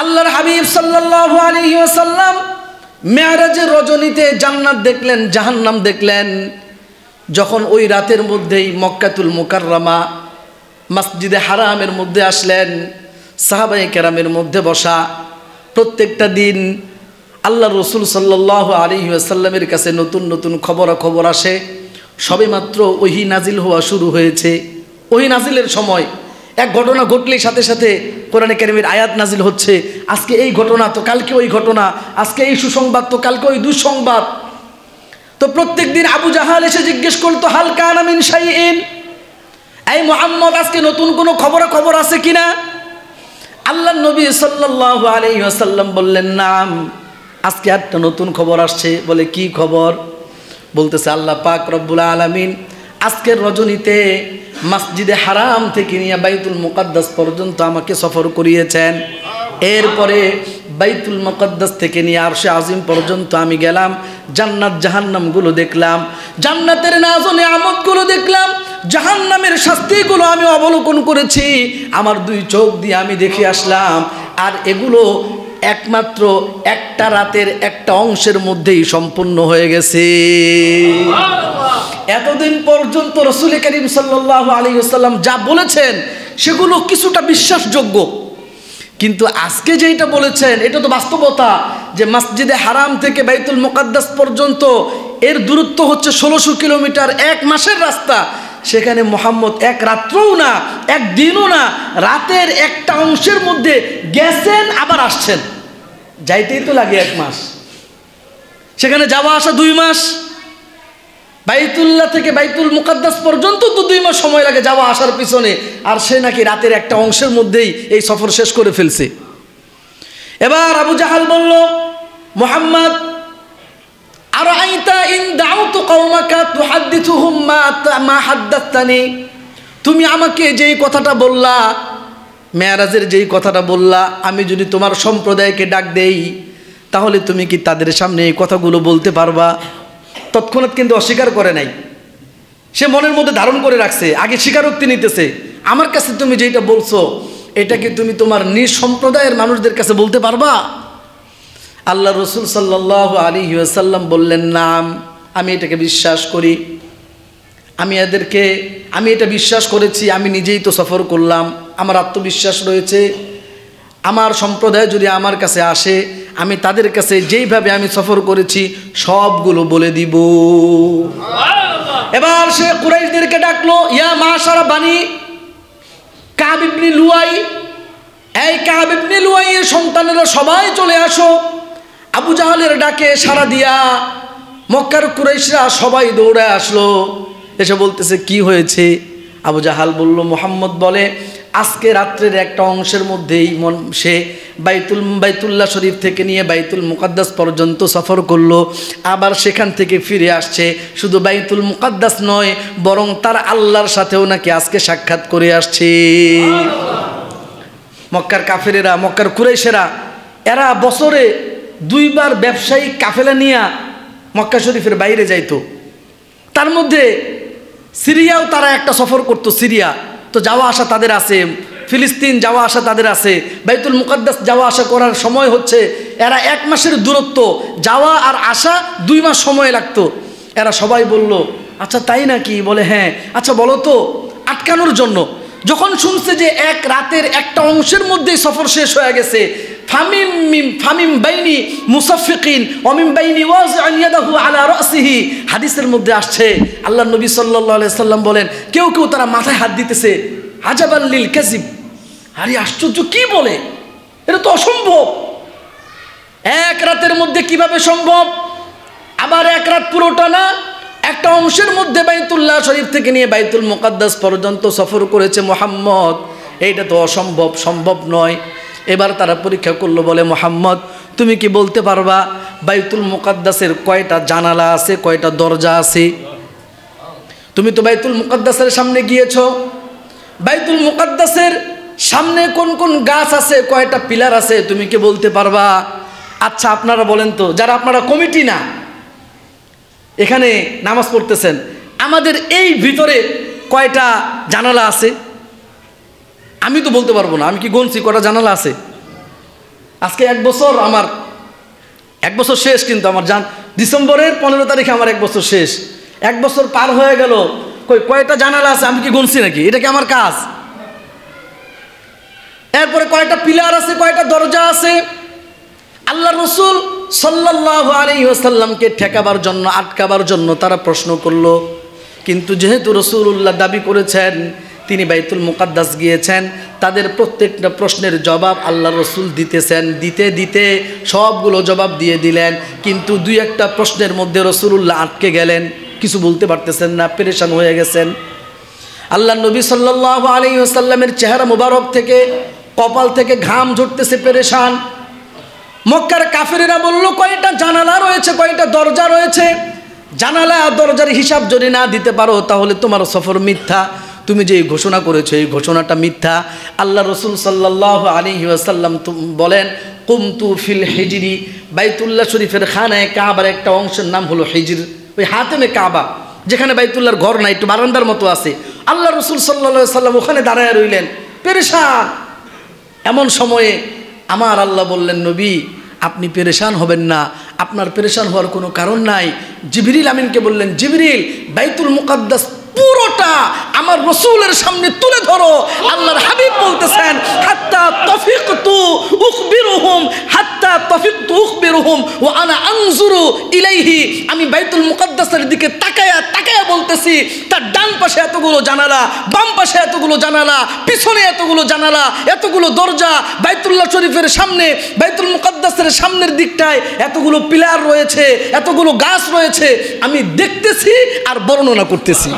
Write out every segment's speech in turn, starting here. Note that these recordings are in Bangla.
আল্লাহর হাবিব সাল্লাল্লাহু আলাইহি ওয়াসাল্লাম মেরাজের রজনীতে জান্নাত দেখলেন, জাহান্নাম দেখলেন। যখন ওই রাতের মধ্যেই মক্কাতুল মুকাররমা মসজিদে হারামের মধ্যে আসলেন, সাহাবায়ে কেরামের মধ্যে বসা। প্রত্যেকটা দিন আল্লাহ রসুল সাল্লাল্লাহু আলাইহি ওয়াসাল্লামের কাছে নতুন নতুন খবর আসে। সবেমাত্র ওহী নাজিল হওয়া শুরু হয়েছে। ওহী নাজিলের সময় এক ঘটনা ঘটলেই সাথে সাথে কোরআনে কারীমের আয়াত নাজিল হচ্ছে। আজকে এই ঘটনা তো কালকে ওই ঘটনা, আজকে এই সুসংবাদ তো কালকে ওই দুঃসংবাদ। তো প্রত্যেক দিন আবু জাহাল এসে জিজ্ঞেস করতো, হাল কানা মিন শাইইন, এই মুহাম্মদ আজকে নতুন কোনো খবর আছে কিনা? আল্লাহ নবী সাল্লাল্লাহু আলাইহি ওয়াসাল্লাম বললেন, নাম, আজকে একটা নতুন খবর আসছে। বলে কি খবর? বলতেছে আল্লাহ পাক রব্বুল আলামিন আজকের রজনীতে মসজিদে হারাম থেকে নিয়ে বাইতুল মুকাদ্দাস পর্যন্ত আমাকে সফর করিয়েছেন। এরপরে বাইতুল মুকাদ্দাস থেকে নিয়ে আরশে আজিম পর্যন্ত আমি গেলাম, জান্নাত জাহান্নামগুলো দেখলাম, জান্নাতের নাজ ও নিয়ামতগুলো দেখলাম, জাহান্নামের শাস্তিগুলো আমি অবলোকন করেছি। আমার দুই চোখ দিয়ে আমি দেখে আসলাম। আর এগুলো একমাত্র একটা রাতের একটা অংশের মধ্যেই সম্পূর্ণ হয়ে গেছে। এতদিন পর্যন্ত রাসূল করিম সাল্লাল্লাহু আলাইহি ওয়াসাল্লাম যা বলেছেন সেগুলো কিছুটা বিশ্বাসযোগ্য, কিন্তু আজকে যেটা বলেছেন এটা তো বাস্তবতা, যে মসজিদে হারাম থেকে বাইতুল মুকাদ্দাস পর্যন্ত এর দূরত্ব হচ্ছে 1600 কিলোমিটার, 1 মাসের রাস্তা। সেখানে মুহাম্মদ এক রাত্রও না, এক দিনও না, রাতের একটা অংশের মধ্যে গেছেন আবার আসছেন, যাইতেই তো লাগে 1 মাস, সেখানে যাওয়া আসা 2 মাস। বাইতুল্লাহ থেকে বাইতুল মুকাদ্দাস পর্যন্ত তো 2 মাস সময় লাগে যাওয়া আসার পিছনে, আর সে নাকি রাতের একটা অংশের মধ্যেই এই সফর শেষ করে ফেলছে। এবার আবু জাহাল বলল, মুহাম্মদ আরাইতা ইন দাউতু কওমাকা তুহাদ্দিথুহুম মা হাদ্দাতনি, তুমি আমাকে যেই কথাটা বললা, মেরাজের যেই কথাটা বললা, আমি যদি তোমার সম্প্রদায়কে ডাক দেই তাহলে তুমি কি তাদের সামনে এই কথাগুলো বলতে পারবা? তৎক্ষণাৎ কিন্তু অস্বীকার করে নাই, সে মনের মধ্যে ধারণ করে রাখছে, আগে স্বীকারোক্তি নিতেছে। আমার কাছে তুমি যেটা বলছো এটা কি তুমি তোমার নিজ সম্প্রদায়ের মানুষদের কাছে বলতে পারবা? আল্লাহ রসুল সাল্লাল্লাহু আলাইহি ওয়াসাল্লাম বললেন, নাম, আমি এটাকে বিশ্বাস করি, আমি এটা বিশ্বাস করেছি, আমি নিজেই তো সফর করলাম, আমার আত্মবিশ্বাস রয়েছে, আমার সম্প্রদায় যদি আমার কাছে আসে আমি তাদের কাছে যেইভাবে আমি সফর করেছি সবগুলো বলে দিব। এবার সে কুরাইশদেরকে ডাকলো, ইয়া মাশারা বানি কাব ইবনে লুয়াই, এই কাব ইবনে লুয়াইয়ের সন্তানেরা সবাই চলে আসো। আবু জাহালের ডাকে সাড়া দিয়া মক্কার কুরাইশরা সবাই দৌড়ে আসলো, এসে বলতেছে কি হয়েছে? আবু জাহাল বলল, মুহাম্মদ বলে আজকে রাত্রের একটা অংশের মধ্যেই সে বাইতুল্লাহ শরীফ থেকে নিয়ে বাইতুল মুকাদ্দাস পর্যন্ত সফর করলো, আবার সেখান থেকে ফিরে আসছে। শুধু বাইতুল মুকাদ্দাস নয়, বরং তার আল্লাহর সাথেও নাকি আজকে সাক্ষাৎ করে আসছে। মক্কার কাফেরেরা, মক্কার কুরাইশেরা, এরা বছরে 2 বার ব্যবসায়িক কাফেলা নিয়ে মক্কা শরীফের বাইরে যাইতো। তার মধ্যে সিরিয়াও তারা একটা সফর করতো, সিরিয়া তো যাওয়া আসা তাদের আছে, ফিলিস্তিন যাওয়া আসা তাদের আছে, বাইতুল মুকাদ্দাস যাওয়া আসা করার সময় হচ্ছে এরা 1 মাসের দূরত্ব, যাওয়া আর আসা 2 মাস সময় লাগতো। এরা সবাই বলল, আচ্ছা তাই নাকি? বলে হ্যাঁ। আচ্ছা বলো তো, আটকানোর জন্য যখন শুনছে যে এক রাতের একটা অংশের মধ্যেই সফর শেষ হয়ে গেছে, ফামিম বাইনি মুসাফিকিন ওমিম বাইনি ওয়াজিআন ইয়াদাহু আলা রাসিহি, হাদিসের মধ্যে আসছে আল্লাহ নবী সাল্লাল্লাহু আলাইহি সাল্লাম বলেন, কেউ কেউ তারা মাথায় হাত দিতেছে, আজাবাল লিল কাযিব, আরে আশ্চর্য, কি বলে, এটা তো অসম্ভব, 1 রাতের মধ্যে কিভাবে সম্ভব? আবার 1 রাত পুরোটা না, একটা অংশের মধ্যে বাইতুল্লাহ শরীফ থেকে নিয়ে বাইতুল মুকাদ্দাস পর্যন্ত সফর করেছে মুহাম্মদ, এইটা তো অসম্ভব, সম্ভব নয়। এবার তারা পরীক্ষা করলো, বলে মুহাম্মদ তুমি কি বলতে পারবা বাইতুল মুকাদ্দাসের কয়টা জানালা আছে, কয়টা দরজা আছে? তুমি তো বাইতুল মুকাদ্দাসের সামনে গিয়েছো, বাইতুল মুকাদ্দাসের সামনে কোন কোন গাছ আছে, কয়টা পিলার আছে, তুমি কি বলতে পারবা? আচ্ছা আপনারা বলেন তো, যারা আপনারা কমিটি না এখানে নামাজ পড়তেছেন, আমাদের এই ভিতরে কয়টা জানালা আছে? আমি তো বলতে পারবো না, আমি কি গনছি কটা জানালা আছে? আজকে 1 বছর, আমার 1 বছর শেষ, কিন্তু আমার জান ডিসেম্বরের 15 তারিখে আমার 1 বছর শেষ। 1 বছর পার হয়ে গেল, কয়টা জানালা আছে আমি কি গুনছি নাকি? এটা কি আমার কাজ? এরপরে কয়টা পিলার আছে, কয়টা দরজা আছে? আল্লাহ রসুল সাল্লাল্লাহু আলাইহি ওয়াসাল্লামকে ঠেকাবার জন্য, আটকাবার জন্য তারা প্রশ্ন করলো, কিন্তু যেহেতু রসুল্লাহ দাবি করেছেন তিনি বাইতুল মুকাদ্দাস গিয়েছেন, তাদের প্রত্যেকটা প্রশ্নের জবাব আল্লাহ রসুল দিতেছেন। দিতে দিতে সবগুলো জবাব দিয়ে দিলেন, কিন্তু 2-1টা প্রশ্নের মধ্যে রসুল্লাহ আটকে গেলেন, কিছু বলতে পারতেছেন না, পেরেশান হয়ে গেছেন। আল্লাহ নবী সাল্লাল্লাহু আলাইহি ওয়াসাল্লামের চেহারা মুবারক থেকে, কপাল থেকে ঘাম ঝরতেছে, পেরেশান। মক্কার কাফেরেরা বলল, কয়টা জানালা রয়েছে, কয়টা দরজা রয়েছে? জানালা দরজার হিসাব যদি না দিতে পারো তাহলে তোমার সফর মিথ্যা, তুমি যে ঘোষণা করেছো এই ঘোষণাটা মিথ্যা। আল্লাহ রসুল সাল্লাল্লাহু আলাইহি ওয়াসাল্লাম বলেন, কুমতু ফিল হিজরি, বাইতুল্লাহ শরীফের খানায় কাবার একটা অংশের নাম হলো হিজর, ওই হাতেমে কাবা, যেখানে বাইতুল্লাহর ঘর নাই, একটু বারান্দার মতো আছে। আল্লাহ রসুল সাল্লাল্লাহু আলাইহি ওয়াসাল্লাম ওখানে দাঁড়ায় রইলেন, পেরেশান। এমন সময়ে আমার আল্লাহ বললেন, নবী আপনি পেরেশান হবেন না, আপনার পেরেশান হওয়ার কোনো কারণ নাই। জিবরিল আমিনকে বললেন, জিবরিল বাইতুল মুকাদ্দাস পুরোটা আমার রসুলের সামনে তুলে ধরো। আল্লাহর হাবিব বলতেছেন, হাত্তা তাফিকতু উখবিরুহুম, হাত্তা তাফিকতু উখবিরুহুম ওয়া আনা আনজুরু ইলাইহি। আমি বাইতুল মুকাদ্দাসের দিকে তাকায়া তাকায়া বলতেছি, তার ডান পাশে এতগুলো জানালা, বাম পাশে এতগুলো জানালা, পিছনে এতগুলো জানালা, এতগুলো দরজা, বাইতুল্লাহ শরীফের সামনে, বাইতুল মুকাদ্দাসের সামনের দিকটায় এতগুলো পিলার রয়েছে, এতগুলো গাছ রয়েছে, আমি দেখতেছি আর বর্ণনা করতেছি।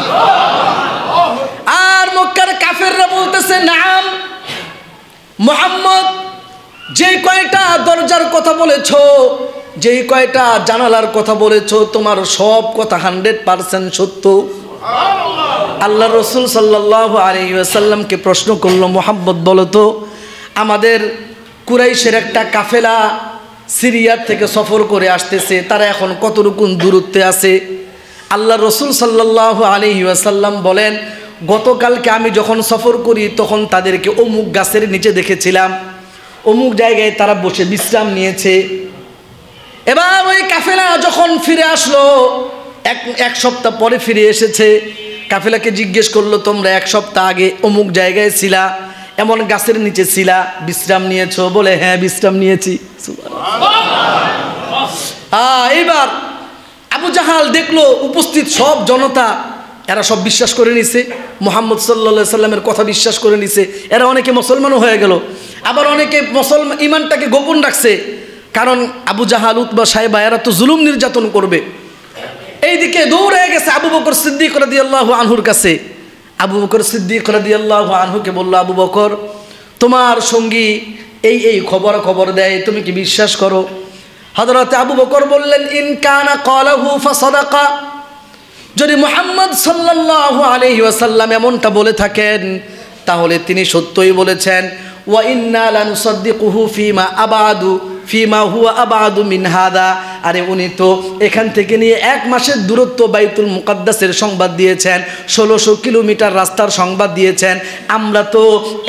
আর মক্কার কাফেররা বলতেছে, নাম মুহাম্মদ যেই কয়টা দরজার কথা বলেছো, যেই কয়টা জানালার কথা বলেছো, তোমার সব কথা 100% সত্য। আল্লাহ রসুল সাল্লাল্লাহু আলাইহি ওয়াসাল্লামকে প্রশ্ন করলো, মুহাম্মদ বলো তো, আমাদের কুরাইশের একটা কাফেলা সিরিয়ার থেকে সফর করে আসতেছে, তারা এখন কতটুকু দূরত্বে আছে? আল্লাহ রসুল সাল্লাল্লাহু আলাইহি ওয়াসাল্লাম বলেন, গতকালকে আমি যখন সফর করি তখন তাদেরকে অমুক গাছের নিচে দেখেছিলাম, অমুক জায়গায় তারা বসে বিশ্রাম নিয়েছে। এবার ওই কাফেলা যখন ফিরে আসলো, এক সপ্তাহ পরে ফিরে এসেছে, কাফেলাকে জিজ্ঞেস করলো, তোমরা 1 সপ্তাহ আগে অমুক জায়গায় ছিলা, এমন গাছের নিচে ছিলা, বিশ্রাম নিয়েছো? বলে হ্যাঁ বিশ্রাম নিয়েছি। এইবার আবু জাহাল দেখলো উপস্থিত সব জনতা, এরা সব বিশ্বাস করে নিছে, মুহাম্মদ সাল্লাল্লাহু আলাইহি সাল্লামের কথা বিশ্বাস করে নিছে। এরা অনেকে মুসলমানও হয়ে গেল, আবার অনেকে ইমানটাকে গোপন রাখছে, কারণ আবু জাহাল, উতবা, সাইবা এরা তো জুলুম নির্যাতন করবে। এইদিকে দৌড়ে গেছে আবু বকর সিদ্দিক রাদিয়াল্লাহু আনহুর কাছে। আবু বকর সিদ্দিক রাদিয়াল্লাহু আনহুকে বলল, আবু বকর তোমার সঙ্গী এই খবর দেয়, তুমি কি বিশ্বাস করো? হযরত আবু বকর বললেন, ইন কানা ক্বালাহু ফাসাদাকা, যদি মুহাম্মদ সাল্লাল্লাহু আলাইহি ওয়াসাল্লাম এমনটা বলে থাকেন তাহলে তিনি সত্যই বলেছেন। ওয়া ইন্না লানুসাদ্দিকুহু ফিমা হুয়া আবাদু মিন হাদা। আরে উনি তো এখান থেকে নিয়ে 1 মাসের দূরত্ব বাইতুল মুকাদ্দাসের সংবাদ দিয়েছেন, 1600 কিলোমিটার রাস্তার সংবাদ দিয়েছেন। আমরা তো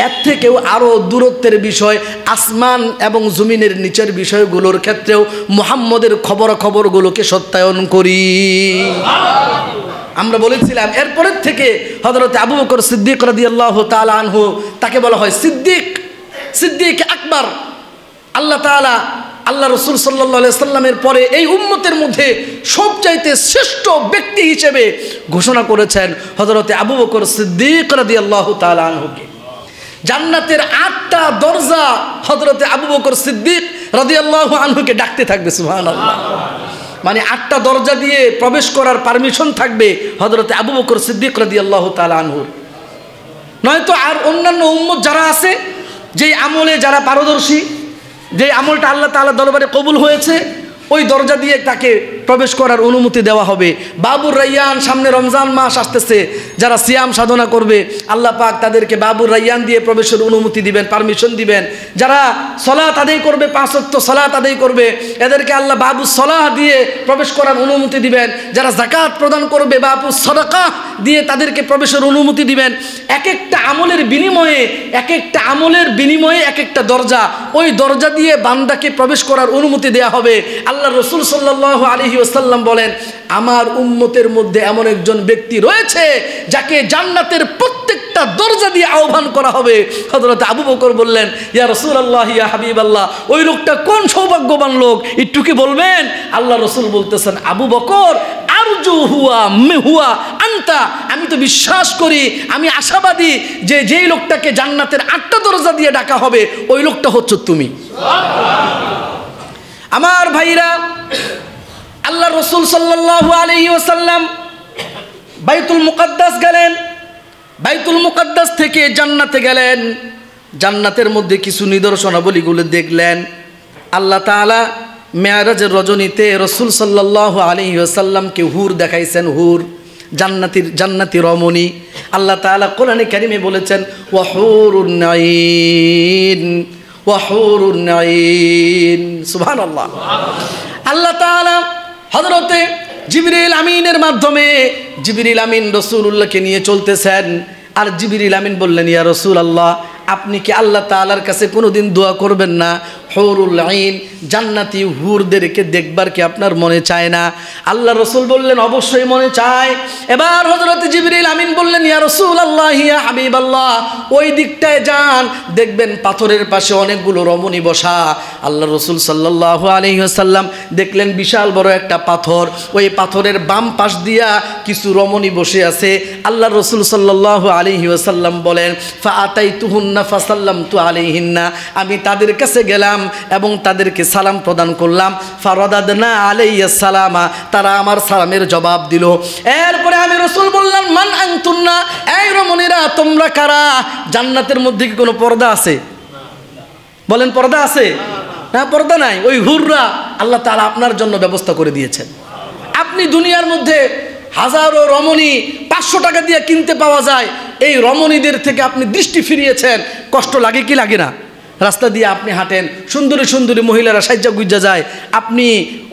এর থেকেও আরও দূরত্বের বিষয়, আসমান এবং জমিনের নিচের বিষয়গুলোর ক্ষেত্রেও মুহাম্মদের খবরগুলোকে সত্যায়ন করি। আমরা বলেছিলাম এরপরের থেকে হযরত আবু বকর সিদ্দিক রাদিয়াল্লাহু তাআলা আনহু, তাকে বলা হয় সিদ্দিক আকবর। আল্লাহ রসুল সাল্লাল্লাহু আলাইহি সাল্লামের পরে এই উম্মতের মধ্যে সবচাইতে শ্রেষ্ঠ ব্যক্তি হিসেবে ঘোষণা করেছেন হযরত আবু বকর সিদ্দিক রাদিয়াল্লাহু তাআলা আনহুকে। জান্নাতের 8টা দরজা হযরত আবু বকর সিদ্দিক রাদিয়াল্লাহু আনহুকে ডাকতে থাকবে, সুবহানাল্লাহ। মানে 8টা দরজা দিয়ে প্রবেশ করার পারমিশন থাকবে হযরত আবু বকর সিদ্দিক রাদিয়াল্লাহু তাআলা আনহুর। নয়তো আর অন্যান্য উম্মত যারা আছে, যেই আমলে যারা পারদর্শী, যেই আমলটা আল্লাহ তাআলা দরবারে কবুল হয়েছে, ওই দরজা দিয়ে তাকে প্রবেশ করার অনুমতি দেওয়া হবে। বাবুর রাইয়ান, সামনে রমজান মাস আসতেছে, যারা সিয়াম সাধনা করবে আল্লাহ পাক তাদেরকে বাবুর রাইয়ান দিয়ে প্রবেশের অনুমতি দিবেন, পারমিশন দিবেন। যারা সালাত আদায় করবে, 5 ওয়াক্ত সালাত আদায় করবে, এদেরকে আল্লাহ বাবু সালাহ দিয়ে প্রবেশ করার অনুমতি দিবেন। যারা যাকাত প্রদান করবে, বাবু সাদাকা দিয়ে তাদেরকে প্রবেশের অনুমতি দিবেন। এক একটা আমলের বিনিময়ে, এক একটা আমলের বিনিময়ে এক একটা দরজা, ওই দরজা দিয়ে বান্দাকে প্রবেশ করার অনুমতি দেয়া হবে। আল্লাহ রাসূল সাল্লাল্লাহু আলাইহি ওয়াসাল্লাম বলেন, আমার উম্মতের মধ্যে এমন একজন ব্যক্তি রয়েছে যাকে জান্নাতের প্রত্যেকটা দরজা দিয়ে আহ্বান করা হবে। হযরত আবু বকর বললেন, ইয়া রাসূলুল্লাহ, ইয়া হাবিবাল্লাহ, ওই লোকটা কোন সৌভাগ্যবান লোক, একটু কি বলবেন? আল্লাহ রাসূল বলতেছেন, আবু বকর, আরজু হুয়া হুয়া আনতা, আমি তো বিশ্বাস করি, আমি আশাবাদী যে যেই লোকটাকে জান্নাতের 8টা দরজা দিয়ে ডাকা হবে ওই লোকটা হচ্ছে তুমি। আমার ভাইরা, আল্লাহ রাসূল সাল্লাল্লাহু আলাইহি ওয়াসাল্লাম বাইতুল মুকাদ্দাস গেলেন, বাইতুল মুকাদ্দাস থেকে জান্নাতে গেলেন, জান্নাতের মধ্যে কিছু নিদর্শনাবলীগুলো দেখলেন। আল্লাহ তাআলা মেরাজের রজনীতে রাসূল সাল্লাল্লাহু আলাইহি ওয়াসাল্লামকে হুর দেখাইছেন, হুর, জান্নাতি রমণী। আল্লাহ তাআলা কোরআনে কারিমে বলেছেন, ওয়া হুরুন নাঈন, ওয়া হুরুন নাঈন, সুবহানাল্লাহ। আল্লাহ তাআলা হযরতে জিবরিল আমিনের মাধ্যমে, জিবরিল আমিন রাসূলুল্লাহকে নিয়ে চলতেছেন। আর জিবরিল আমিন বললেন, ইয়া রাসূলুল্লাহ, আপনি কি আল্লাহ তাআলার কাছে কোনোদিন দোয়া করবেন না? হুরুল আইন, জান্নাতি হুরদেরকে দেখবার কি আপনার মনে চায় না? আল্লাহ রাসূল বললেন, অবশ্যই মনে চায়। এবার হযরত জিবরিল আমিন বললেন, ইয়া রাসূলুল্লাহ, ইয়া হাবিবাল্লাহ, ওই দিকটায় যান, দেখবেন পাথরের পাশে অনেকগুলো রমণী বসা। আল্লাহ রাসূল সাল্লাল্লাহু আলাইহি ওয়াসাল্লাম দেখলেন বিশাল বড় একটা পাথর, ওই পাথরের বাম পাশ দিয়া কিছু রমণী বসে আছে। আল্লাহ রাসূল সাল্লাল্লাহু আলাইহি ওয়াসাল্লাম বলেন, ফাআতাইতুহুন্না ফাসাল্লামতু আলাইহিন্না, আমি তাদের কাছে গেলাম এবং তাদেরকে সালাম প্রদান করলাম। ফারাদাদনা আলাইয়া সালামা, তারা আমার সালামের জবাব দিল। এরপরে আমি রাসূল বললাম, মান আনতুন্না, এই রমণীরা তোমরা কারা? জান্নাতের মধ্যে কি কোনো পর্দা আছে? বলেন, পর্দা আছে? না, পর্দা নাই। ওই হুররা আল্লাহ তাআলা আপনার জন্য ব্যবস্থা করে দিয়েছেন। আপনি দুনিয়ার মধ্যে হাজারো রমণী 500 টাকা দিয়ে কিনতে পাওয়া যায়, এই রমণীদের থেকে আপনি দৃষ্টি ফিরিয়েছেন, কষ্ট লাগে কি লাগে না? রাস্তা দিয়ে আপনি হাঁটেন, সুন্দরী সুন্দরী মহিলারা সাজ্জা গুজ্জা যায়, আপনি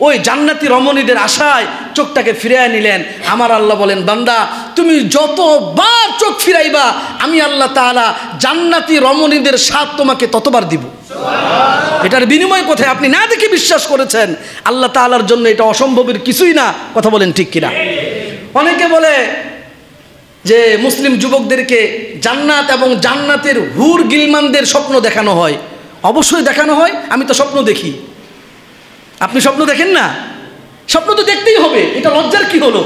ওই জান্নাতি রমণীদের আশায় চোখটাকে ফিরিয়ে নিলেন। আমার আল্লাহ বলেন, বান্দা তুমি যতবার চোখ ফিরাইবা আমি আল্লাহ তাআলা জান্নাতি রমণীদের স্বাদ তোমাকে ততবার দিব। এটার বিনিময় কোথায়? আপনি না দেখে বিশ্বাস করেছেন। আল্লাহ তাআলার জন্য এটা অসম্ভবের কিছুই না। কথা বলেন ঠিক কিনা? অনেকে বলে যে মুসলিম যুবকদেরকে জান্নাত এবং জান্নাতের হুর গিলমানদের স্বপ্ন দেখানো হয়। অবশ্যই দেখানো হয়, আমি তো স্বপ্ন দেখি। আপনি স্বপ্ন দেখেন না? স্বপ্ন তো দেখতেই হবে, এটা লজ্জার কি হলো?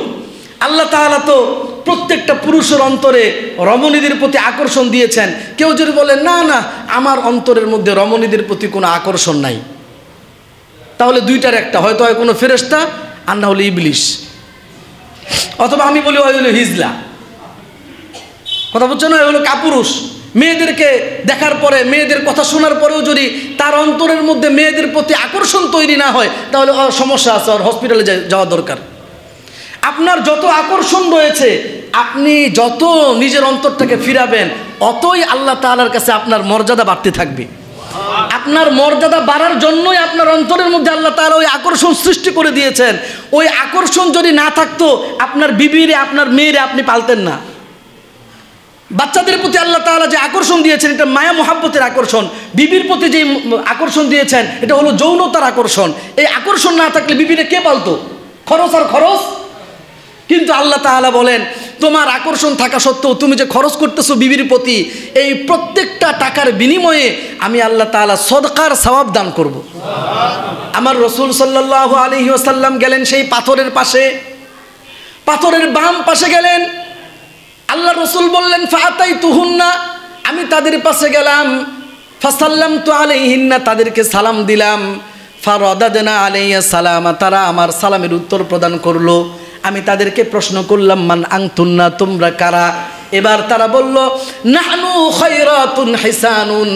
আল্লাহ তাআলা তো প্রত্যেকটা পুরুষের অন্তরে রমণীদের প্রতি আকর্ষণ দিয়েছেন। কেউ যদি বলে না না আমার অন্তরের মধ্যে রমণীদের প্রতি কোনো আকর্ষণ নাই, তাহলে দুইটার একটা, হয়তো হয় কোনো ফেরেশতা আর না হলে ইবলিশ, অথবা আমি বলি হয় হলো হিজলা। কথা বলছো না? হলো কাপুরুষ। মেয়েদেরকে দেখার পরে, মেয়েদের কথা শোনার পরেও যদি তার অন্তরের মধ্যে মেয়েদের প্রতি আকর্ষণ তৈরি না হয়, তাহলে সমস্যা আছে, আর হসপিটালে যাওয়া দরকার। আপনার যত আকর্ষণ রয়েছে, আপনি যত নিজের অন্তরটাকে ফিরাবেন, অতই আল্লাহ তাআলার কাছে আপনার মর্যাদা বাড়তে থাকবে। আপনার মর্যাদা বাড়ার জন্যই আপনার অন্তরের মধ্যে আল্লাহ তাআলা ওই আকর্ষণ সৃষ্টি করে দিয়েছেন। ওই আকর্ষণ যদি না থাকতো, আপনার বিবিরে, আপনার মেয়েরে আপনি পালতেন না। বাচ্চাদের প্রতি আল্লাহ তাআলা যে আকর্ষণ দিয়েছেন, এটা মায়া মোহাব্বতের আকর্ষণ। বিবির প্রতি যে আকর্ষণ দিয়েছেন, এটা হলো যৌনতার আকর্ষণ। এই আকর্ষণ না থাকলে বিবিরে কে পালতো? খরচ আর খরচ। কিন্তু আল্লাহ তাআলা বলেন, তোমার আকর্ষণ থাকা সত্ত্বেও তুমি যে খরচ করতেছো বিবির প্রতি, এই প্রত্যেকটা টাকার বিনিময়ে আমি আল্লাহ তাআলা সদকার সওয়াব দান করব। আমার রাসূল সাল্লাল্লাহু আলাইহি ওয়াসাল্লাম গেলেন সেই পাথরের পাশে, পাথরের বাম পাশে গেলেন। আল্লাহ রাসূল বললেন, ফাআতাইতুহুন্না, আমি তাদের পাশে গেলাম। ফাসাল্লামতু আলাইহিন্না, তাদেরকে সালাম দিলাম। ফারাদাদনা আলাইয়া সালামা, তারা আমার সালামের উত্তর প্রদান করলো। আমি তাদেরকে প্রশ্ন করলাম, মান আনতুন্না, তোমরা কারা? এবার তারা বলল, নাহনু খায়রাতুন হিসানুন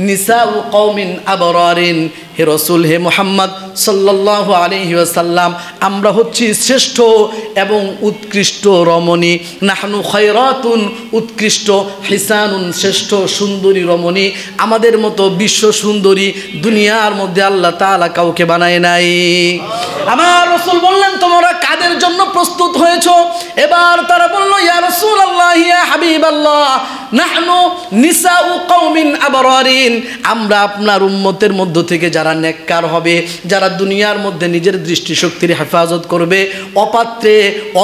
নিসাউ কওমিন আবরারিন। হে রাসূল, হে মুহাম্মদ সাল্লাল্লাহু আলাইহি ওয়াসাল্লাম, আমরা হচ্ছি শ্রেষ্ঠ এবং উৎকৃষ্ট রমণী। নাহনু খায়রাতুন, উৎকৃষ্ট, হিসানুন, শ্রেষ্ঠ সুন্দরী রমণী। আমাদের মতো বিশ্ব সুন্দরী দুনিয়ার মধ্যে আল্লাহ তাআলা কাউকে বানায় নাই। আমার রাসূল বললেন, তোমরা কাদের জন্য প্রস্তুত হয়েছো? এবার তারা বলল, ইয়া রাসূলুল্লাহ, ইয়া হাবিবাল্লাহ, নাহনু নিসাউ কওমিন আবরারিন। আমরা আপনার উম্মতের মধ্য থেকে যারা নেককার হবে, যারা দুনিয়ার মধ্যে নিজের দৃষ্টিশক্তির হেফাজত করবে, অপাত্রে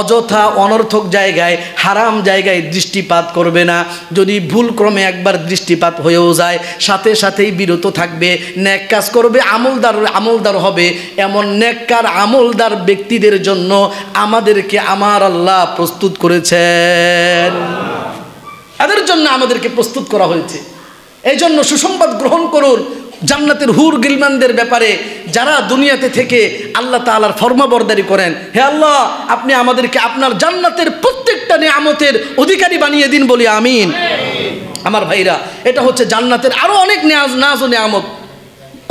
অযথা অনর্থক জায়গায় হারাম জায়গায় দৃষ্টিপাত করবে না, যদি ভুলক্রমে একবার দৃষ্টিপাত হয়েও যায় সাথে সাথেই বিরত থাকবে, নেক কাজ করবে, আমলদার হবে, এমন নেককার আমলদার ব্যক্তিদের জন্য আমাদেরকে আমার আল্লাহ প্রস্তুত করেছেন। এদের জন্য আমাদেরকে প্রস্তুত করা হয়েছে। এই জন্য সুসংবাদ গ্রহণ করুন জান্নাতের হুর গিলমানদের ব্যাপারে, যারা দুনিয়াতে থেকে আল্লাহ তাআলার ফরমাবরদারি করেন। হে আল্লাহ, আপনি আমাদেরকে আপনার জান্নাতের প্রত্যেকটা নিয়ামতের অধিকারী বানিয়ে দিন, বলি আমিন। আমার ভাইরা, এটা হচ্ছে জান্নাতের আরো অনেক নাজ ও নিয়ামত,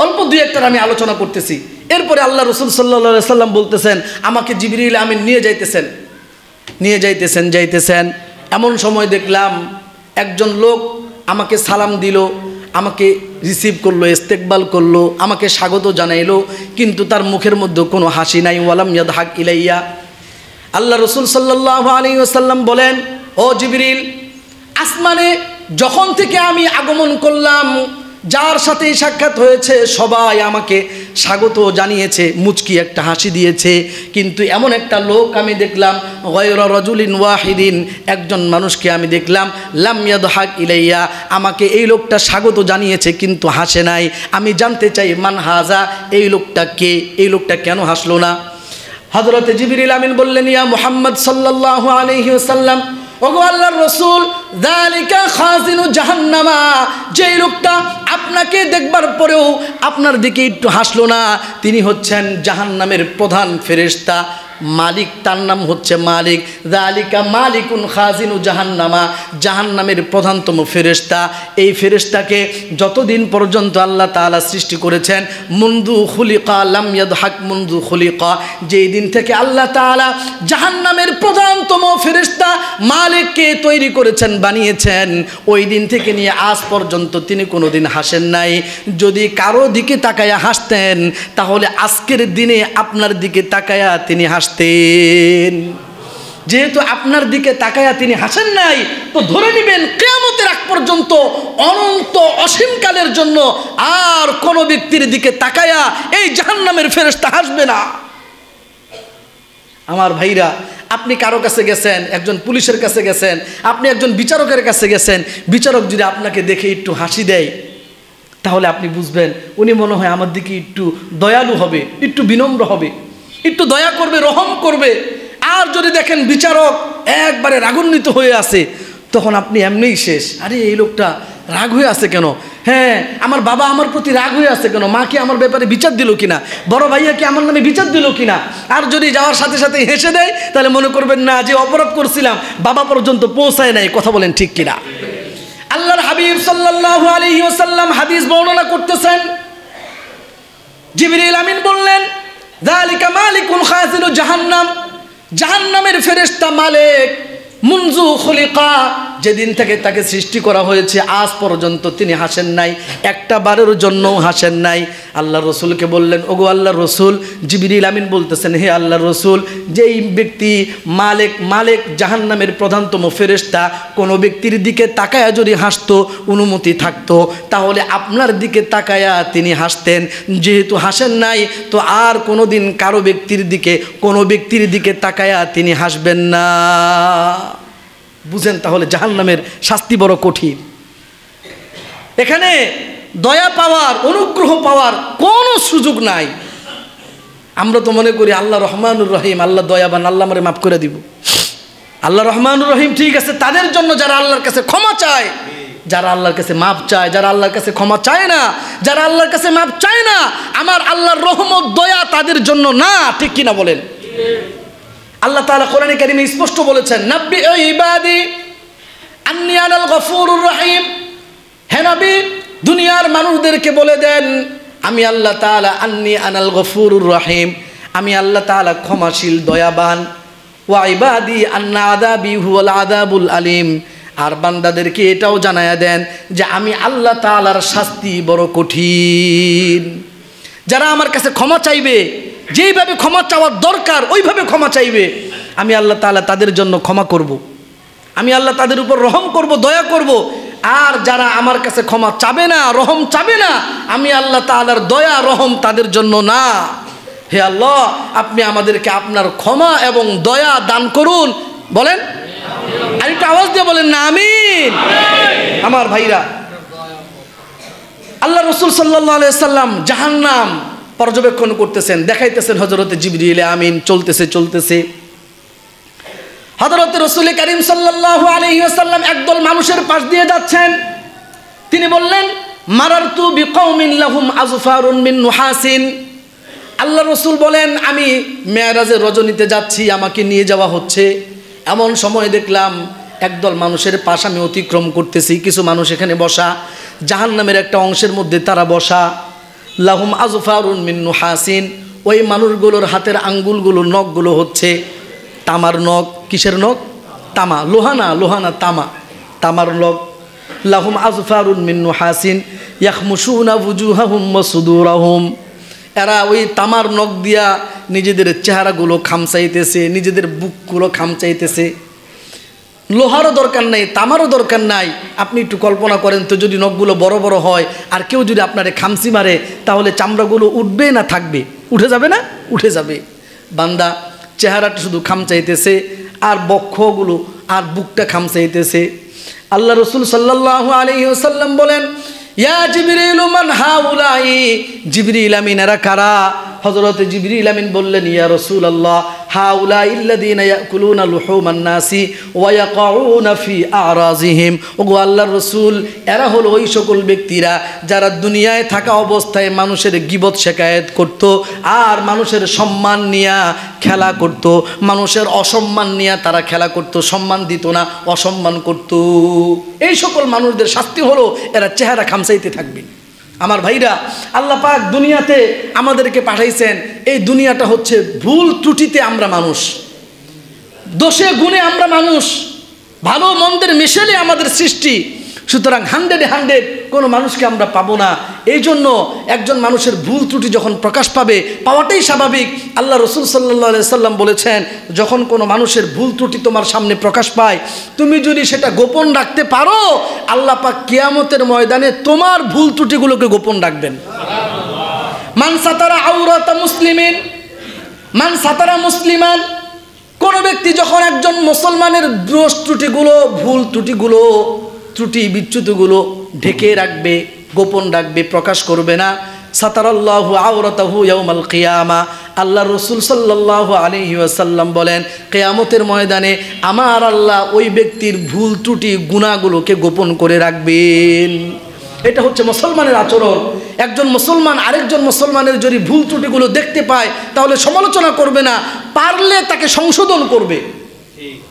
অল্প দুই একটার আমি আলোচনা করতেছি। এরপরে আল্লাহ রাসূল সাল্লাল্লাহু আলাইহি সাল্লাম বলতেছেন, আমাকে জিবরিল আমিন নিয়ে যাইতেছেন। এমন সময় দেখলাম একজন লোক আমাকে সালাম দিল, আমাকে রিসিভ করলো, ইস্তেকবাল করলো, আমাকে স্বাগত জানাইলো, কিন্তু তার মুখের মধ্যে কোনো হাসি নাই। ওয়ালাম ইয়াদহাক ইলাইয়া। আল্লাহ রাসূল সাল্লাল্লাহু আলাইহি ওয়াসাল্লাম বলেন, ও জিবরিল, আসমানে যখন থেকে আমি আগমন করলাম, যার সাথে সাক্ষাৎ হয়েছে সবাই আমাকে স্বাগত জানিয়েছে, মুচকি একটা হাসি দিয়েছে, কিন্তু এমন একটা লোক আমি দেখলাম, গায়রা রাজুলিন ওয়াহিদিন, একজন মানুষকে আমি দেখলাম, লাম ইয়াদহাক ইলাইয়া, আমাকে এই লোকটা স্বাগত জানিয়েছে কিন্তু হাসে নাই। আমি জানতে চাই, মান হাজা, এই লোকটা কে, এই লোকটা কেন হাসলো না? হযরতে জিবরিল আমিন বললেন, ইয়া মুহাম্মদ সাল্লাল্লাহু আলাইহি ওয়াসাল্লাম, ওগো আল্লাহর রাসূল, যালিকা খাজিনু জাহান্নামা, যেই লোকটা আপনাকে দেখবার পরেও আপনার দিকে একটু হাসলো না, তিনি হচ্ছেন জাহান্নামের প্রধান ফেরেশতা, মালিক, তার নাম হচ্ছে মালিক। যালিকা মালিকুন খাজিনু জাহান্নামা, জাহান্নামের প্রধানতম ফেরেশতা। এই ফেরেশতাকে যতদিন পর্যন্ত আল্লাহ তাআলা সৃষ্টি করেছেন, মুনযু খুলিকা লাম ইয়াদহাক মুনযু খুলিকা, যেই দিন থেকে আল্লাহ তাআলা জাহান্নামের প্রধানতম ফেরেশতা মালিককে তৈরি করেছেন, বানিয়েছেন, ওই দিন থেকে নিয়ে আজ পর্যন্ত তিনি কোনোদিন হাসেন নাই। যদি কারো দিকে তাকায়া হাসতেন, তাহলে আজকের দিনে আপনার দিকে তাকায়া তিনি হাসতেন। যেহেতু আপনার দিকে তাকায়া তিনি হাসেন নাই, তো ধরে নেবেন কিয়ামতের আগ পর্যন্ত অনন্ত অসীমকালের জন্য আর কোন ব্যক্তির দিকে তাকায়া এই জাহান্নামের ফেরেশতা হাসবে না। আমার ভাইরা, আপনি কারো কাছে গেছেন, একজন পুলিশের কাছে গেছেন, আপনি একজন বিচারকের কাছে গেছেন, বিচারক যদি আপনাকে দেখে একটু হাসি দেয়, তাহলে আপনি বুঝবেন উনি মনে হয় আমার দিকে একটু দয়ালু হবে, একটু বিনম্র হবে, একটু দয়া করবে, রহম করবে। আর যদি দেখেন বিচারক একবারে রাগান্বিত হয়ে আছে, তখন আপনি এমনিই শেষ। আরে এই লোকটা রাগ হয়ে আছে কেন? হ্যাঁ, আমার বাবা আমার প্রতি রাগ হয়ে আছে কেন? মা কি আমার ব্যাপারে বিচার দিল কিনা? বড় ভাইয়া কি আমার নামে বিচার দিল কিনা? আর যদি যাওয়ার সাথে সাথে হেসে দেয়, তাহলে মনে করবেন না, যে অপরাধ করছিলাম বাবা পর্যন্ত পৌঁছায় নাই। কথা বলেন ঠিক কিনা? আল্লাহর হাবিব সাল্লাল্লাহু আলাইহি ওয়াসাল্লাম হাদিস বর্ণনা করতেছেন, জিবরিল আমিন বললেন, যালিকা মালিকুন খাজিনু জাহান্নাম, জাহান্নামের ফেরেশতা মালিক, মুনযু খুলিকা, যেদিন থেকে তাকে সৃষ্টি করা হয়েছে আজ পর্যন্ত তিনি হাসেন নাই, একটা বারের জন্যও হাসেন নাই। আল্লাহ রসুলকে বললেন, ওগো আল্লাহর রসুল, জিবরিল আমিন বলতেছেন, হে আল্লাহর রসুল, যেই ব্যক্তি মালিক জাহান্নামের প্রধানতম ফেরেশতা কোনো ব্যক্তির দিকে তাকায়া যদি হাসতো, অনুমতি থাকতো, তাহলে আপনার দিকে তাকায়া তিনি হাসতেন। যেহেতু হাসেন নাই, তো আর কোনো দিন কারো কোনো ব্যক্তির দিকে তাকায়া তিনি হাসবেন না। বুঝেন তাহলে জাহান্নামের শাস্তি বড় কঠিন। এখানে দয়া পাওয়ার, অনুগ্রহ পাওয়ার কোনো সুযোগ নাই। আমরা তো মনে করি আল্লাহ রহমানুর রহিম, আল্লাহ দয়াবান, আল্লাহ আমারে মাফ করে দিব। আল্লাহ রহমানুর রহিম ঠিক আছে তাদের জন্য যারা আল্লাহর কাছে ক্ষমা চায়, যারা আল্লাহর কাছে মাফ চায়, যারা আল্লাহর কাছে ক্ষমা চায় না, যারা আল্লাহর কাছে মাফ চায় না, আমার আল্লাহর রহমত দয়া তাদের জন্য না। ঠিক কিনা বলেন? আল্লাহ তাআলা কোরআনে কারীমে স্পষ্ট বলেছেন, নাব্বি ইবাদি আন্নী আনাল গফুরুর রহিম, হে নবী দুনিয়ার মানুষদেরকে বলে দেন আমি আল্লাহ তাআলা আন্নী আনাল গফুরুর রহিম, আমি আল্লাহ তাআলা ক্ষমাশীল দয়াবান। ওয়া ইবাদি আন্না আযাবি হুয়াল আযাবুল আলিম, আর বান্দাদেরকে এটাও জানায়া দেন যে আমি আল্লাহ তাআলার শাস্তি বড় কঠিন। যারা আমার কাছে ক্ষমা চাইবে, যেইভাবে ক্ষমা চাওয়ার দরকার ওইভাবে ক্ষমা চাইবে, আমি আল্লাহ তাআলা তাদের জন্য ক্ষমা করব, আমি আল্লাহ তাদের উপর রহম করব, দয়া করব। আর যারা আমার কাছে ক্ষমা চাবে না, রহম চাবে না, আমি আল্লাহ তাআলার দয়া রহম তাদের জন্য না। হে আল্লাহ, আপনি আমাদেরকে আপনার ক্ষমা এবং দয়া দান করুন। বলেন, আর একটু আওয়াজ দিয়ে বলেন না আমিন। আমার ভাইরা, আল্লাহ রাসূল সাল্লাল্লাহু আলাইহি সাল্লাম জাহান্নাম পর্যবেক্ষণ করতেছেন, দেখাইতেছেন হযরতে জিবরিল আমিন চলতেছে। হযরত রাসূল কারীম সাল্লাল্লাহু আলাইহি ওয়াসাল্লাম একদল মানুষের পাশ দিয়ে যাচ্ছেন। তিনি বললেন মারারতু বিকওমিন লাহুম আযফারুন মিন নুহাসিন। আল্লাহ রাসূল বলেন আমি মেরাজের রজনীতে যাচ্ছি, আমাকে নিয়ে যাওয়া হচ্ছে। এমন সময় দেখলাম একদল মানুষের পাশ আমি অতিক্রম করতেছি, কিছু মানুষ এখানে বসা, জাহান্নামের একটা অংশের মধ্যে তারা বসা। লাহুম আযফারুন মিন নুহাসিন, ওই মানুষগুলোর হাতের আঙ্গুলগুলো, নখগুলো হচ্ছে তামার নখ। কিসের নখ? তামা, লোহানা তামা, তামার নখ। লাহুম আযফারুন মিন নুহাসিন ইয়াখমুশুনা ওয়ুজুহাহুম ওয়া সুদুরাহুম, এরা ওই তামার নখ দিয়া নিজেদের চেহারাগুলো খামচাইতেছে, নিজেদের বুকগুলো খামচাইতেছে। লোহারও দরকার নাই, তামারও দরকার নাই। আপনি একটু কল্পনা করেন তো, যদি নখগুলো বড় বড় হয় আর কেউ যদি আপনারে খামচি মারে, তাহলে চামড়াগুলো উঠবে না থাকবে? উঠে যাবে না? উঠে যাবে। বান্দা চেহারাটা শুধু খামচাইতেছে, আর বক্ষগুলো আর বুকটা খামচাইতেছে। আল্লাহ রাসূল সাল্লাল্লাহু আলাইহি ওয়াসাল্লাম বলেন ইয়া জিবরিল মান হাউলাই, জিবরিল আমিন এরা কারা? হযরত জিবরিল আমিন বললেন ইয়া রাসূলুল্লাহ হাউলাই আল্লাযীনা ইয়াকুলুনা লুহুমান নাসি ওয়া ইয়াকাউনা ফি আরাজিহিম। ওগো আল্লাহর রাসূল, এরা হলো ওই সকল ব্যক্তিরা যারা দুনিয়ায় থাকা অবস্থায় মানুষের গীবত শিকায়েত করত, আর মানুষের সম্মান নিয়ে খেলা করত, মানুষের অসম্মান নিয়ে তারা খেলা করত, সম্মান দিত না, অসম্মান করত। এই সকল মানুষদের শাস্তি হলো এরা চেহারা খামচাইতে থাকবে। আমার ভাইরা, আল্লাহ পাক দুনিয়াতে আমাদেরকে পাঠাইছেন। এই দুনিয়াটা হচ্ছে ভুল ত্রুটিতে আমরা মানুষ, দোষে গুণে আমরা মানুষ, ভালো মন্দের মিশেলে আমাদের সৃষ্টি। সুতরাং 100 কোনো মানুষকে আমরা পাবো না। এই জন্য একজন মানুষের ভুল ত্রুটি যখন প্রকাশ পাবে, পাওয়াটাই স্বাভাবিক। আল্লাহ রাসূল সাল্লাল্লাহু আলাইহি সাল্লাম বলেছেন, যখন কোনো মানুষের ভুল ত্রুটি তোমার সামনে প্রকাশ পায়, তুমি যদি সেটা গোপন রাখতে পারো, আল্লাহ পাক কিয়ামতের ময়দানে তোমার ভুল ত্রুটিগুলোকে গোপন রাখবেন। মান সাতারা আওরাতা মুসলিমিন মান সাতারা মুসলিমান, কোনো ব্যক্তি যখন একজন মুসলমানের দোষ ত্রুটিগুলো, ভুল ত্রুটিগুলো, ত্রুটি বিচ্যুতিগুলো ঢেকে রাখবে, গোপন রাখবে, প্রকাশ করবে না, সাতারাল্লাহু আওরাতাহু ইয়াউমাল কিয়ামা। আল্লাহ রাসূল সাল্লাল্লাহু আলাইহি ওয়াসাল্লাম বলেন, কিয়ামতের ময়দানে আমার আল্লাহ ওই ব্যক্তির ভুল ত্রুটি গুনাহগুলোকে গোপন করে রাখবেন। এটা হচ্ছে মুসলমানের আচরণ। একজন মুসলমান আরেকজন মুসলমানের যদি ভুল ত্রুটিগুলো দেখতে পায়, তাহলে সমালোচনা করবে না, পারলে তাকে সংশোধন করবে।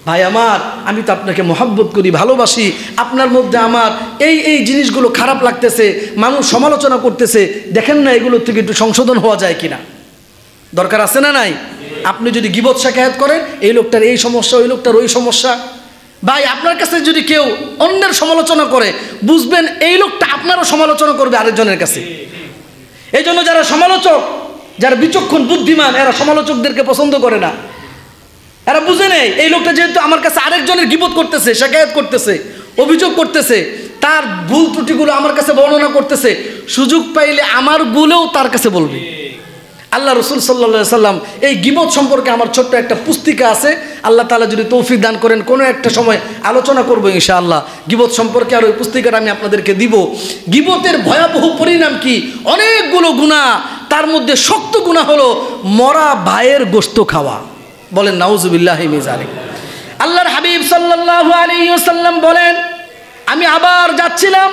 ভাই আমার, আমি তো আপনাকে মহব্বত করি, ভালোবাসি, আপনার মধ্যে আমার এই জিনিসগুলো খারাপ লাগতেছে, মানুষ সমালোচনা করতেছে, দেখেন না এগুলোর থেকে একটু সংশোধন হওয়া যায় কিনা? দরকার আছে না নাই? আপনি যদি গীবত শিকায়াত করেন, এই লোকটার এই সমস্যা, ওই লোকটার ওই সমস্যা, ভাই আপনার কাছে যদি কেউ অন্যের সমালোচনা করে, বুঝবেন এই লোকটা আপনারও সমালোচনা করবে আরেকজনের কাছে। এই জন্য যারা সমালোচক, যারা বিচক্ষণ বুদ্ধিমান, এরা সমালোচকদেরকে পছন্দ করে না। এরা বুঝে নেই এই লোকটা যেহেতু আমার কাছে আরেকজনের গীবত করতেছে, শিকায়াত করতেছে, অভিযোগ করতেছে, তার ভুল ত্রুটিগুলো আমার কাছে বর্ণনা করতেছে, সুযোগ পাইলে আমার গুলোও তার কাছে বলবে। আল্লাহ রাসূল সাল্লাল্লাহু আলাইহি সাল্লাম এই গীবত সম্পর্কে আমার ছোট্ট একটা পুস্তিকা আছে, আল্লাহ তাআলা যদি তৌফিক দান করেন কোনো একটা সময় আলোচনা করব ইনশাআল্লাহ গীবত সম্পর্কে। আর ওই পুস্তিকাটা আমি আপনাদেরকে দিব। গীবতের ভয়াবহ পরিণাম কি? অনেকগুলো গুনাহ, তার মধ্যে শক্ত গুনাহ হলো মরা ভাইয়ের গোশত খাওয়া। বলেন নাউজুবিল্লাহি মিন যালিক। আল্লাহর হাবিব সাল্লাল্লাহু আলাইহি ওয়াসাল্লাম বলেন, আমি আবার যাচ্ছিলাম,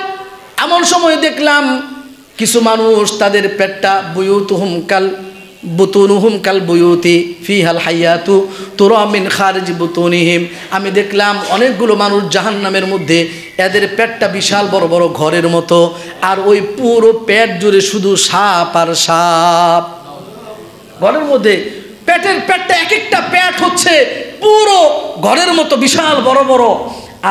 এমন সময় দেখলাম কিছু মানুষ তাদের পেটটা বুয়ুতুহুম কাল বুতুনুহুম কাল বুয়ুতি ফিহাল হায়াতু তুরা মিন খারিজ বুতুনিহিম। আমি দেখলাম অনেকগুলো মানুষ জাহান্নামের মধ্যে, এদের পেটটা বিশাল বড় বড় ঘরের মতো, আর ওই পুরো পেট জুড়ে শুধু সাপ আর সাপ। ঘরের মধ্যে পেটটা এক একটা পেট হচ্ছে পুরো ঘরের মতো বিশাল বড় বড়,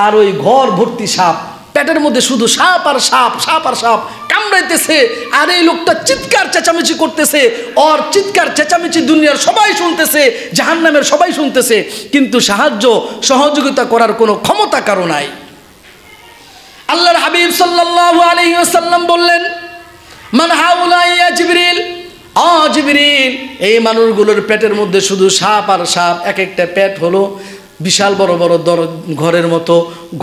আর ওই ঘর ভর্তি সাপ। পেটের মধ্যে শুধু সাপ আর সাপ, সাপ আর সাপ কামড়াইতেছে। আর এই লোকটা চিৎকার চেঁচামেচি করতেছে, ওর চিৎকার চেঁচামেচি দুনিয়ার সবাই শুনতেছে, জাহান্নামের সবাই শুনতেছে, কিন্তু সহযোগিতা করার কোনো ক্ষমতা কারো নাই। আল্লাহর হাবিব সাল্লাল্লাহু আলাইহি ওয়াসাল্লাম বললেন, মান হাউলা ইয়া জিবরিল, জিবরিল, এই মানুষগুলোর পেটের মধ্যে শুধু সাপ আর সাপ, এক একটা পেট হলো বিশাল বড় বড় ঘরের মতো,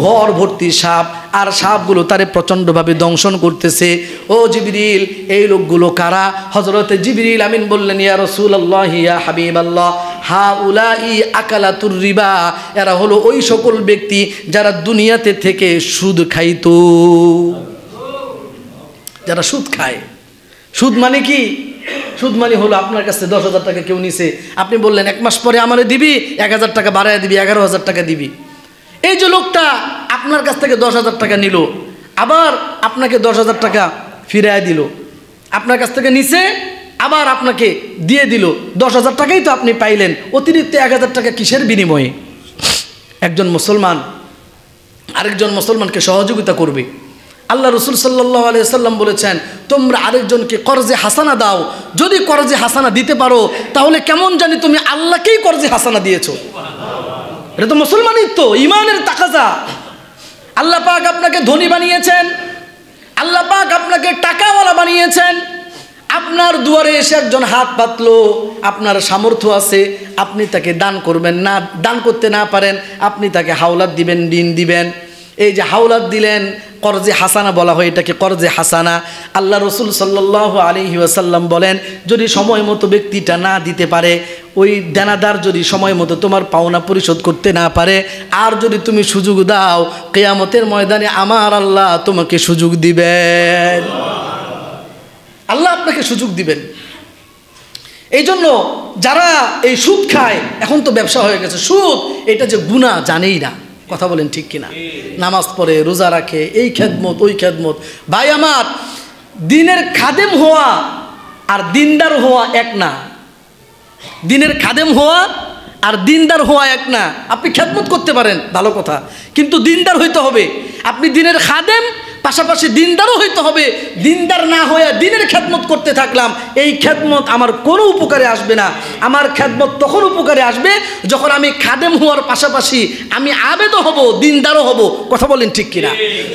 ঘর ভর্তি সাপ, আর সাপগুলো তারে প্রচণ্ডভাবে দংশন করতেছে। ও জিবরিল, এই লোকগুলো কারা? হযরতে জিবরিল আমিন বললেন, ইয়া রাসূলুল্লাহ, ইয়া হাবিবাল্লাহ, হাউলাই আকালাতুর রিবা, এরা হলো ওই সকল ব্যক্তি যারা দুনিয়াতে থেকে সুদ খাইতো। যারা সুদ খায়। সুদ মানে কি? সুদ মানে হলো আপনার কাছে 10,000 টাকা কেউ নিছে, আপনি বললেন 1 মাস পরে আমারে দিবি, 1,000 টাকা বাড়ায় দিবি, 11,000 টাকা দিবি। এই যে লোকটা আপনার কাছ থেকে 10,000 টাকা নিল, আবার আপনাকে 10,000 টাকা ফিরায় দিল। আপনার কাছ থেকে নিছে, আবার আপনাকে দিয়ে দিল। 10,000 টাকাই তো আপনি পাইলেন, অতিরিক্ত 1,000 টাকা কিসের বিনিময়ে? একজন মুসলমান আরেকজন মুসলমানকে সহযোগিতা করবে। আল্লাহ রসুল সাল্লাল্লাহু আলাইহি ওয়াসাল্লাম বলেছেন, তোমরা আরেকজনকে কর্জে হাসানা দাও। যদি কর্জে হাসানা দিতে পারো, তাহলে কেমন জানি তুমি আল্লাহকেই কর্জে হাসানা দিয়েছো। এটা তো মুসলমানই তো, ইমানের তাকাজা। আল্লাহ পাক আপনাকে ধনী বানিয়েছেন, আল্লাহ পাক আপনাকে টাকাওয়ালা বানিয়েছেন। আপনার দুয়ারে এসে একজন হাত পাতলো, আপনার সামর্থ্য আছে, আপনি তাকে দান করবেন না, দান করতে না পারেন, আপনি তাকে হাওলাত দিবেন, ঋণ দিবেন। এই যে হাওলাত দিলেন, কর্জে হাসানা বলা হয় এটাকে, কর্জে হাসানা। আল্লাহ রসুল সাল্লাল্লাহু আলাইহি ওয়াসাল্লাম বলেন, যদি সময় মতো ব্যক্তিটা না দিতে পারে, ওই দেনাদার যদি সময় মতো তোমার পাওনা পরিশোধ করতে না পারে, আর যদি তুমি সুযোগ দাও, কিয়ামতের ময়দানে আমার আল্লাহ তোমাকে সুযোগ দিবেন। আল্লাহ আপনাকে সুযোগ দিবেন। এই জন্য যারা এই সুদ খায়, এখন তো ব্যবসা হয়ে গেছে, সুদ এটা যে গুনাহ জানেই না। কথা বলেন ঠিক কিনা? নামাজ পড়ে, রোজা রাখে, এই খেদমত ওই খেদমত। ভাই আমার, দিনের খাদেম হওয়া আর দিনদার হওয়া এক না। দিনের খাদেম হওয়া আর দিনদার হওয়া এক না। আপনি খেদমত করতে পারেন, ভালো কথা, কিন্তু দিনদার হইতে হবে। আপনি দিনের খাদেম, পাশাপাশি দিনদারও হইতে হবে। দিনদার না হয়ে দিনের খেদমত করতে থাকলাম, এই খেদমত আমার কোনো উপকারে আসবে না। আমার খেদমত তখন উপকারে আসবে যখন আমি খাদেম হওয়ার পাশাপাশি আমি আবেদও হব, দিনদারও হব। কথা বলেন ঠিক কিনা?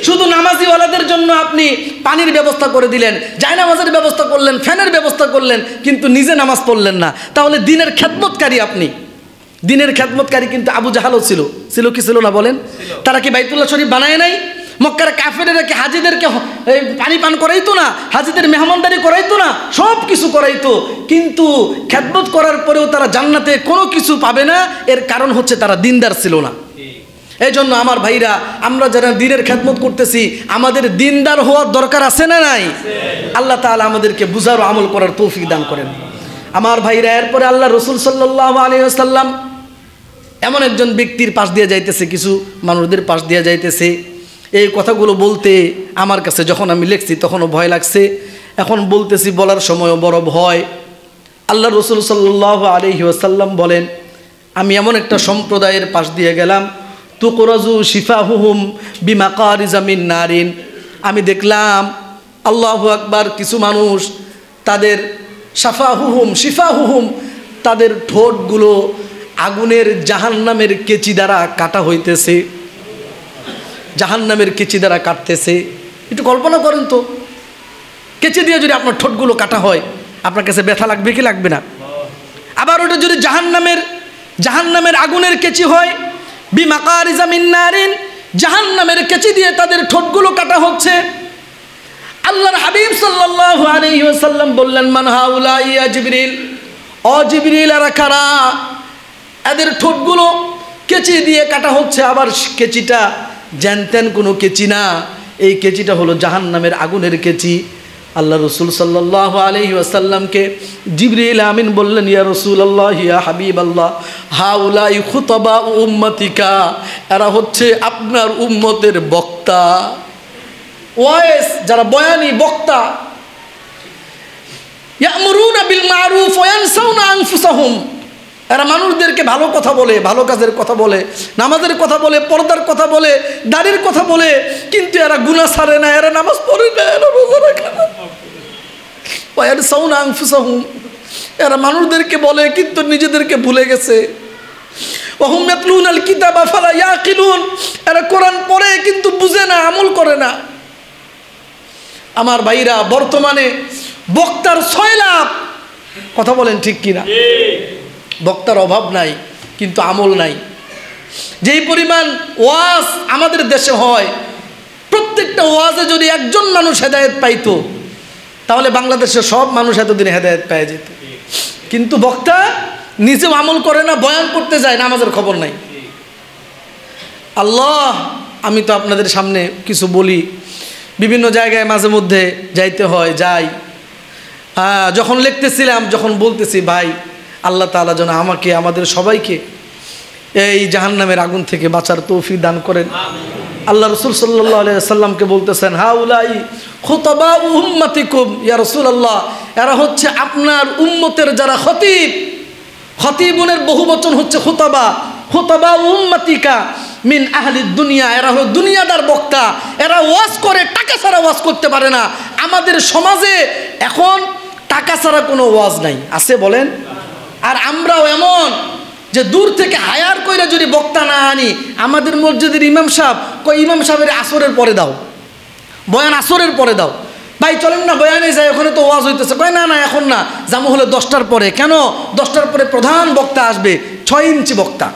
শুধু নামাজিওয়ালাদের জন্য আপনি পানির ব্যবস্থা করে দিলেন, জায়নামাজের ব্যবস্থা করলেন, ফ্যানের ব্যবস্থা করলেন, কিন্তু নিজে নামাজ পড়লেন না, তাহলে দিনের খেদমতকারী আপনি। দিনের খেদমতকারী কিন্তু আবু জাহালও ছিল। ছিল কি ছিল না বলেন? তারা কি বাইতুল্লাহ শরীফ বানায় নাই? মক্কার কাফেরেরা কি হাজিদেরকে পানি পান করাইতো না? হাজিদের মেহমানদারি করাইতো না? সব কিছু করাইতো, কিন্তু খেদমত করার পরেও তারা জান্নাতে কোনো কিছু পাবে না। এর কারণ হচ্ছে তারা দিনদার ছিল না। এই জন্য আমার ভাইরা, আমরা যারা দিনের খেদমত করতেছি, আমাদের দিনদার হওয়ার দরকার আছে না নাই? আল্লাহ তাআলা আমাদেরকে বুঝার ও আমল করার তৌফিক দান করেন। আমার ভাইরা, এরপরে আল্লাহ রসুল সাল্লাল্লাহু আলাইহি ওয়াসাল্লাম এমন একজন ব্যক্তির পাশ দিয়ে যাইতেছে, কিছু মানুষদের পাশ দিয়ে যাইতেছে। এই কথাগুলো বলতে আমার কাছে যখন আমি লিখছি তখনও ভয় লাগছে, এখন বলতেছি, বলার সময়ও বড় ভয়। আল্লাহ রসুল সাল্লাল্লাহু আলাইহি ওয়াসাল্লাম বলেন, আমি এমন একটা সম্প্রদায়ের পাশ দিয়ে গেলাম, তুকরাজু শিফাহুহুম বিমাকারিজা মিন নারিন। আমি দেখলাম, আল্লাহু আকবার, কিছু মানুষ তাদের শিফাহুহুম তাদের ঠোঁটগুলো আগুনের জাহান্নামের কেচি দ্বারা কাটা হইতেছে, জাহান্নামের কেচি দ্বারা কাটতেছে। একটু কল্পনা করেন তো, কেচি দিয়ে যদি আপনার ঠোঁটগুলো কাটা হয়, আপনার কাছে ব্যথা লাগবে কি লাগবে না? আবার ওটা যদি জাহান্নামের আগুনের কেচি হয়, বিমাকারিজা মিন নারিন, জাহান্নামের কেচি দিয়ে তাদের ঠোঁটগুলো কাটা হচ্ছে। আল্লাহর হাবিব সাল্লাল্লাহু আলাইহি ওয়াসাল্লাম বললেন, মান হাউলা ইয়া জিবরিল, ও জিবরিল, এরা কারা? এদের ঠোঁটগুলো কেচি দিয়ে কাটা হচ্ছে। আবার কেচিটা জ্যানত্যান কোনো কেচি না, এই কেচিটা হলো জাহান্নামের আগুনের কেচি। আল্লাহ রসুল সাল্লাল্লাহু আলাইহি ওয়াসাল্লামকে জিবরিল আমিন বললেন, ইয়া রাসূলুল্লাহ, ইয়া হাবিবাল্লাহ, হাউলাই খুতাবা উম্মতিকা, এরা হচ্ছে আপনার উম্মতের বক্তা, ওয়াইস, যারা বয়ানী বক্তা। ইয়ামুরুনা বিল মারুফ ওয়া ইয়ানসাউনা আনফুসাহুম, এরা মানুষদেরকে ভালো কথা বলে, ভালো কাজের কথা বলে, নামাজের কথা বলে, পর্দার কথা বলে, দাড়ির কথা বলে, কিন্তু এরা গুনাহ ছাড়ে না, এরা নামাজ পড়ে না, এরা রোজা রাখে না। ওয়া ইয়ানসাউনা আনফুসাহুম, এরা মানুষদেরকে বলে কিন্তু নিজেদেরকে ভুলে গেছে। ওয়া হুম ইয়াতলুনাল কিতাবা ফালা ইয়াকিলুন, এরা কোরআন পড়ে কিন্তু বুঝে না, আমল করে না। আমার ভাইরা, বর্তমানে বক্তার 6 লাভ, কথা বলেন ঠিক কিনা? বক্তার অভাব নাই কিন্তু আমল নাই। যেই পরিমাণ ওয়াজ আমাদের দেশে হয়, প্রত্যেকটা ওয়াজে যদি একজন মানুষ হেদায়েত পাইতো তাহলে বাংলাদেশের সব মানুষ এতদিন হেদায়েত পেয়ে যেত। কিন্তু বক্তা নিজেও আমল করে না, বয়ান করতে যায়, নামাজের খবর নাই। আল্লাহ, আমি তো আপনাদের সামনে কিছু বলি, বিভিন্ন জায়গায় মাঝে মধ্যে যাইতে হয়, যাই। যখন লিখতেছিলাম, যখন বলতেছি, ভাই আল্লাহ তাআলা যেন আমাকে, আমাদের সবাইকে এই জাহান্নামের আগুন থেকে বাঁচার তৌফিক দান করেন। আল্লাহ রসুল সাল্লাল্লাহু আলাইহি ওয়াসাল্লামকে বলতেছেন, হাউলাই খুতাবা উম্মতিকুম, ইয়া রাসূলুল্লাহ, এরা হচ্ছে আপনার উম্মতের যারা খতিব, খতিবুনের বহুবচন হচ্ছে খুতাবা, খুতাবা উম্মতিকা মিন আহলিদ দুনিয়া, এরা হলো দুনিয়াদার বক্তা, এরা ওয়াজ করে, টাকা ছাড়া ওয়াজ করতে পারে না। আমাদের সমাজে এখন টাকা ছাড়া কোনো ওয়াজ নাই, আছে বলেন? আর আমরাও এমন যে দূর থেকে হায়ার কইরা যদি বক্তা না আনি, আমাদের মসজিদের ইমাম সাহেব কই, ইমাম সাহেবের আসরের পরে দাও, বয়ান আসরের পরে দাও, ভাই চলেন না বয়ানে যাই, ওখানে তো ওয়াজ হইতেছে। কয় না না, এখন না, জামু হলে 10টার পরে। কেন? 10টার পরে প্রধান বক্তা আসবে, 6 ইঞ্চি বক্তা,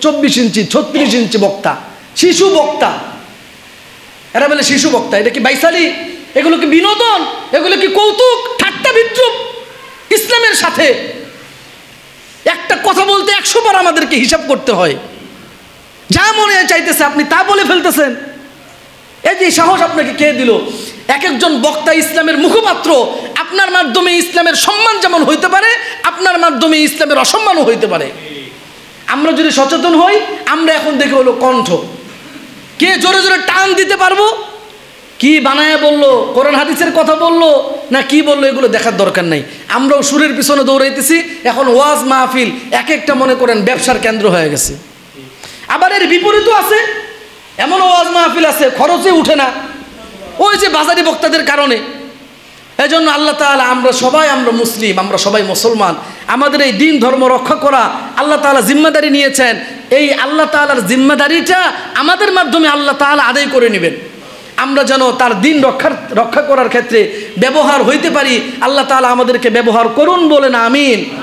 24 ইঞ্চি, 36 ইঞ্চি বক্তা, শিশু বক্তা। এরা বলে শিশু বক্তা, এটা কি বাইসালি? এগুলো কি বিনোদন? এগুলো কি কৌতুক, ঠাট্টা বিদ্রুপ ইসলামের সাথে? একটা কথা বলতে 100 বার আমাদেরকে হিসাব করতে হয়। যা মনে চাইতেছে আপনি তা বলে ফেলতেছেন। এই যে সাহস আপনাকে কে দিল? এক একজন বক্তা ইসলামের মুখপাত্র। আপনার মাধ্যমে ইসলামের সম্মান যেমন হইতে পারে, আপনার মাধ্যমে ইসলামের অসম্মানও হইতে পারে। আমরা যদি সচেতন হই, আমরা এখন দেখে হলো কণ্ঠ, কে জোরে জোরে টান দিতে পারবো, কি বানায় বললো, কোরআন হাদিসের কথা বললো না কি বললো, এগুলো দেখার দরকার নাই। আমরাও সুরের পিছনে দৌড়াইতেছি। এখন ওয়াজ মাহফিল এক একটা মনে করেন ব্যবসার কেন্দ্র হয়ে গেছে। আবার এর বিপরীতও আছে, এমন ওয়াজ মাহফিল আছে খরচে উঠে না, ওই যে বাজারি বক্তাদের কারণে। এই জন্য আল্লাহ তাআলা, আমরা মুসলিম, আমরা সবাই মুসলমান, আমাদের এই দিন ধর্ম রক্ষা করা আল্লাহ তাআলা জিম্মাদারি নিয়েছেন। এই আল্লাহ তাআলার জিম্মাদারিটা আমাদের মাধ্যমে আল্লাহ তাআলা আদায় করে নেবেন। আমরা যেন তার দিন রক্ষা করার ক্ষেত্রে ব্যবহার হইতে পারি। আল্লাহ তাআলা আমাদেরকে ব্যবহার করুন, বলেন আমিন।